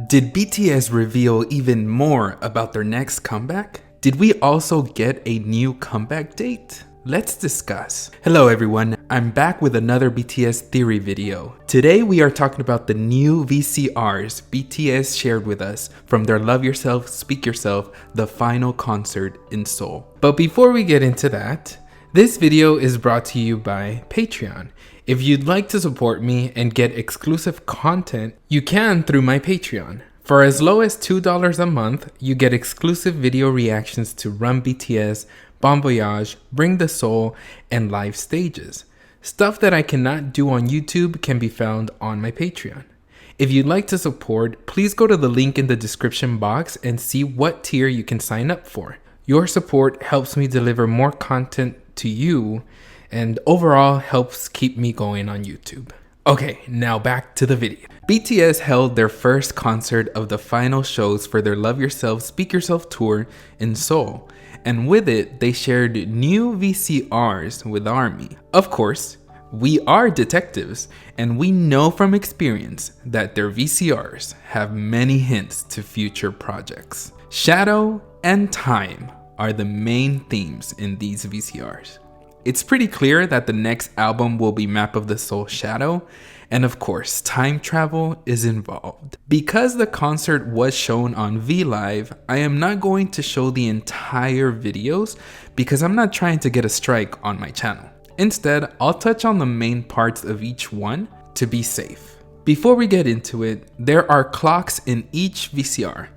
Did BTS reveal even more about their next comeback? Did we also get a new comeback date? Let's discuss. Hello everyone, I'm back with another BTS theory video. Today we are talking about the new VCRs BTS shared with us from their Love Yourself, Speak Yourself, the final concert in Seoul. But before we get into that, this video is brought to you by Patreon. If you'd like to support me and get exclusive content, you can through my Patreon. For as low as $2 a month, you get exclusive video reactions to Run BTS, Bon Voyage, Bring the Soul, and live stages. Stuff that I cannot do on YouTube can be found on my Patreon. If you'd like to support, please go to the link in the description box and see what tier you can sign up for. Your support helps me deliver more content to you and overall helps keep me going on YouTube. Okay, now back to the video. BTS held their first concert of the final shows for their Love Yourself, Speak Yourself tour in Seoul. And with it, they shared new VCRs with ARMY. Of course, we are detectives, and we know from experience that their VCRs have many hints to future projects. Shadow and time are the main themes in these VCRs. It's pretty clear that the next album will be Map of the Soul Shadow, and of course, time travel is involved. Because the concert was shown on VLive, I am not going to show the entire videos because I'm not trying to get a strike on my channel. Instead, I'll touch on the main parts of each one to be safe. Before we get into it, there are clocks in each VCR.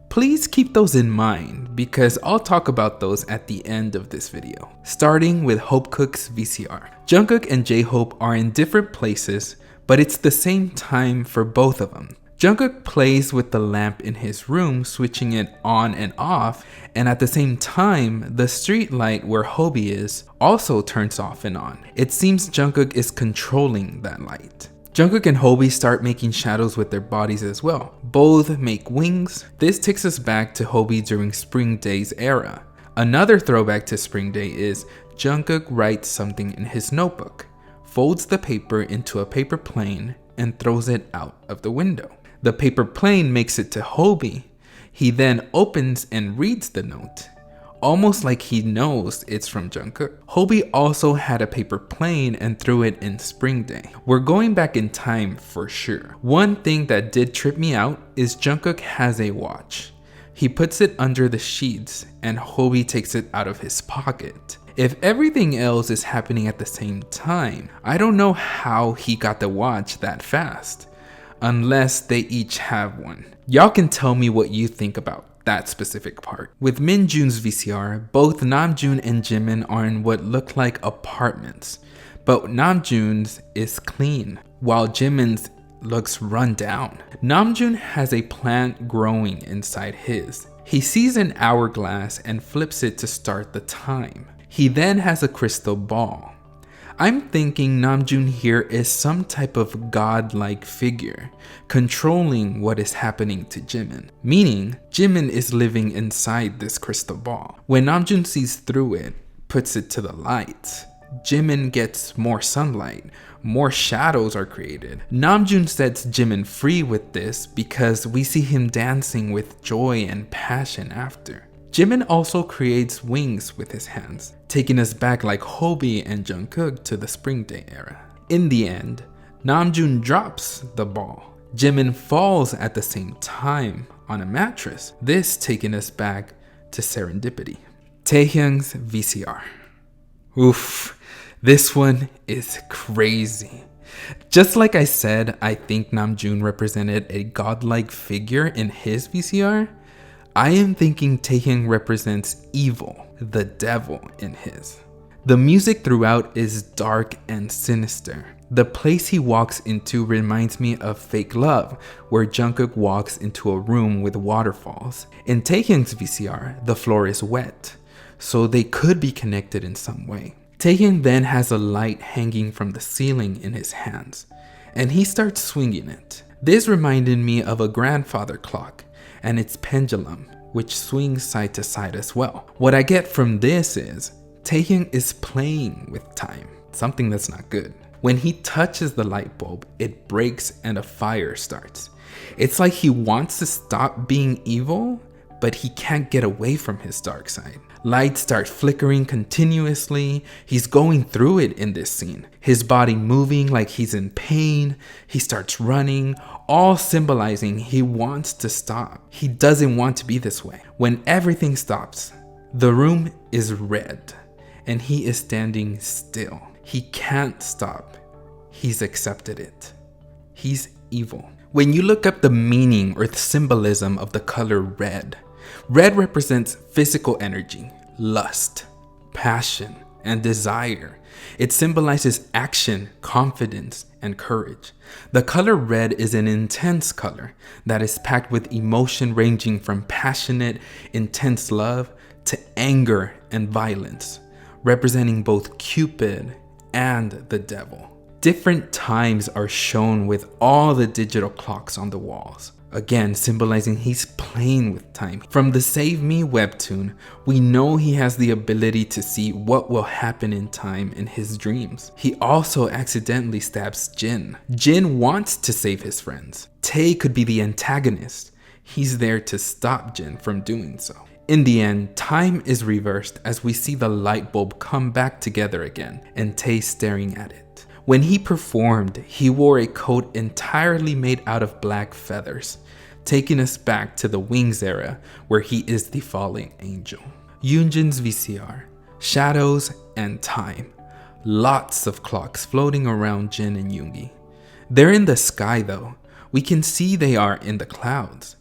Please keep those in mind because I'll talk about those at the end of this video. Starting with HopeKook's VCR. Jungkook and J-Hope are in different places, but it's the same time for both of them. Jungkook plays with the lamp in his room, switching it on and off, and at the same time, the street light where Hobie is also turns off and on. It seems Jungkook is controlling that light. Jungkook and Hobie start making shadows with their bodies as well. Both make wings. This takes us back to Hobie during Spring Day's era. Another throwback to Spring Day is Jungkook writes something in his notebook, folds the paper into a paper plane, and throws it out of the window. The paper plane makes it to Hobie. He then opens and reads the note, almost like he knows it's from Jungkook. Hobie also had a paper plane and threw it in Spring Day. We're going back in time for sure. One thing that did trip me out is Jungkook has a watch. He puts it under the sheets and Hobie takes it out of his pocket. If everything else is happening at the same time, I don't know how he got the watch that fast, unless they each have one. Y'all can tell me what you think about that specific part. With MinJoon's VCR, both Namjoon and Jimin are in what look like apartments, but Namjoon's is clean, while Jimin's looks run down. Namjoon has a plant growing inside his. He sees an hourglass and flips it to start the time. He then has a crystal ball. I'm thinking Namjoon here is some type of godlike figure, controlling what is happening to Jimin, meaning Jimin is living inside this crystal ball. When Namjoon sees through it, puts it to the light, Jimin gets more sunlight, more shadows are created. Namjoon sets Jimin free with this because we see him dancing with joy and passion after. Jimin also creates wings with his hands, taking us back like Hobie and Jungkook to the Spring Day era. In the end, Namjoon drops the ball. Jimin falls at the same time on a mattress, this taking us back to serendipity. Taehyung's VCR. Oof, this one is crazy. Just like I said, I think Namjoon represented a godlike figure in his VCR. I am thinking Taehyung represents evil, the devil in his. The music throughout is dark and sinister. The place he walks into reminds me of Fake Love, where Jungkook walks into a room with waterfalls. In Taehyung's VCR, the floor is wet, so they could be connected in some way. Taehyung then has a light hanging from the ceiling in his hands, and he starts swinging it. This reminded me of a grandfather clock and its pendulum, which swings side to side as well. What I get from this is Taehyung is playing with time, something that's not good. When he touches the light bulb, it breaks and a fire starts. It's like he wants to stop being evil, but he can't get away from his dark side. Lights start flickering continuously. He's going through it in this scene. His body moving like he's in pain. He starts running, all symbolizing he wants to stop. He doesn't want to be this way. When everything stops, the room is red and he is standing still. He can't stop. He's accepted it. He's evil. When you look up the meaning or the symbolism of the color red, red represents physical energy, lust, passion, and desire. It symbolizes action, confidence, and courage. The color red is an intense color that is packed with emotion ranging from passionate, intense love to anger and violence, representing both Cupid and the devil. Different times are shown with all the digital clocks on the walls, again symbolizing he's playing with time. From the Save Me webtoon, we know he has the ability to see what will happen in time in his dreams. He also accidentally stabs Jin. Jin wants to save his friends. Tae could be the antagonist. He's there to stop Jin from doing so. In the end, time is reversed as we see the light bulb come back together again and Tae staring at it. When he performed, he wore a coat entirely made out of black feathers, taking us back to the Wings era where he is the falling angel. Yoonjin's VCR, shadows and time. Lots of clocks floating around Jin and Yoongi. They're in the sky though. We can see they are in the clouds.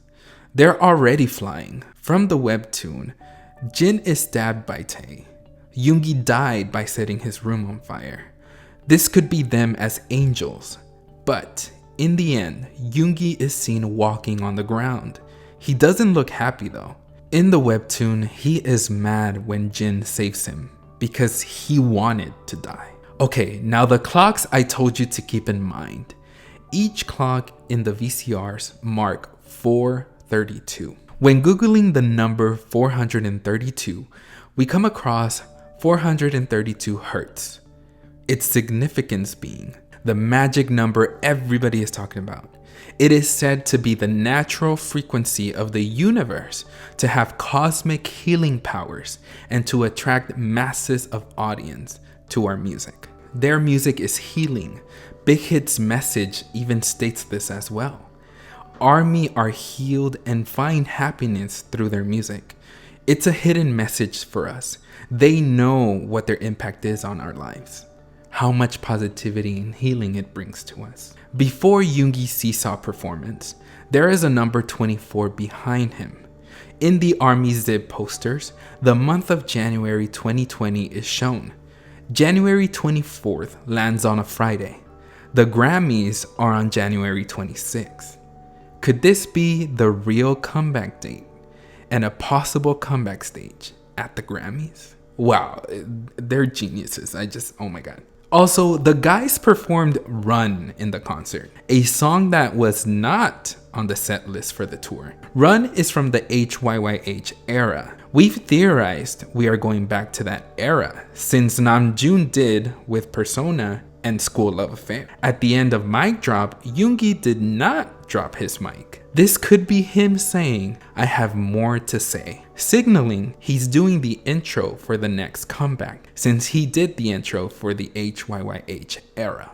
They're already flying. From the webtoon, Jin is stabbed by Tae. Yoongi died by setting his room on fire. This could be them as angels, but in the end, Yoongi is seen walking on the ground. He doesn't look happy though. In the webtoon, he is mad when Jin saves him because he wanted to die. Okay, now the clocks I told you to keep in mind. Each clock in the VCRs mark 432. When Googling the number 432, we come across 432 Hertz. Its significance being the magic number everybody is talking about. It is said to be the natural frequency of the universe, to have cosmic healing powers, and to attract masses of audience to our music. Their music is healing. bighit's message even states this as well. ARMY are healed and find happiness through their music. It's a hidden message for us. They know what their impact is on our lives, how much positivity and healing it brings to us. Before Yoongi's Seesaw performance, there is a number 24 behind him. In the ARMY Zip posters, the month of January 2020 is shown. January 24th lands on a Friday. The Grammys are on January 26th. Could this be the real comeback date and a possible comeback stage at the Grammys? Wow, they're geniuses. Oh my god. Also, the guys performed Run in the concert, a song that was not on the set list for the tour. Run is from the HYYH era. We've theorized we are going back to that era since Namjoon did with Persona and School Love Affair. At the end of Mic Drop, Yoongi did not drop his mic. This could be him saying, "I have more to say," signaling he's doing the intro for the next comeback, since he did the intro for the HYYH era.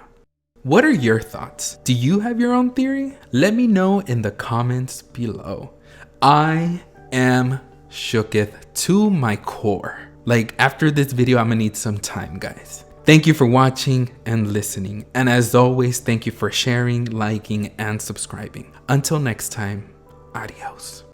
What are your thoughts? Do you have your own theory? Let me know in the comments below. I am shooketh to my core. Like, after this video, I'm gonna need some time, guys. Thank you for watching and listening. And as always, thank you for sharing, liking, and subscribing. Until next time, adios.